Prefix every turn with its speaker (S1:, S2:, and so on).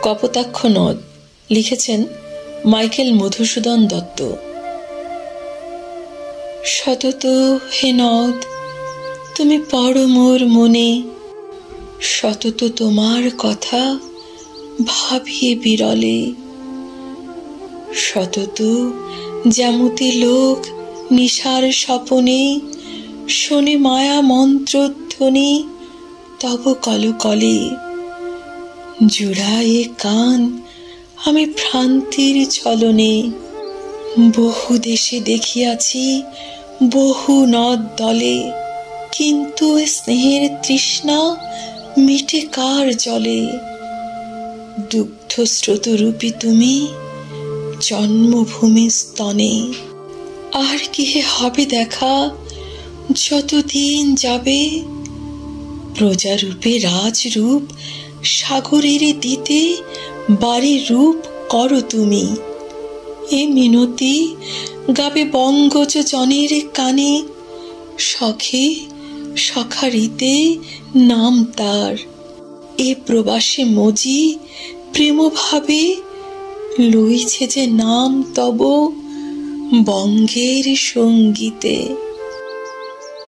S1: কপোতাক্ষ নদ, লিখেছেন মাইকেল মধুসূদন দত্ত। সতত হে নদ তুমি পড়ো মোর মনে, সতত তোমার কথা ভাবিয়ে বিরলে। সতত যেমতি লোক নিশার স্বপনে শোনে মায়া মন্ত্রধ্বনি তব কলকলে। জুড়ায়ে কান আমি ভ্রান্তির ছলনে, বহু দেশে দেখিয়াছি বহু নদ দলে, কিন্তু স্নেহের তৃষ্ণা মিটে কার জলে। দুগ্ধ স্রোতরূপী তুমি জন্মভূমি স্তনে, আর কি হবে দেখা যতদিন যাবে। প্রজারূপে রাজরূপ সাগরের দিতে বাড়ি রূপ করো তুমি। এ মিনতি গাবে বঙ্গজ জনের কানে, সখে সখারিতে নাম তার। এ প্রবাসে মজি প্রেমভাবে লইছে যে নাম তব বঙ্গের সঙ্গীতে।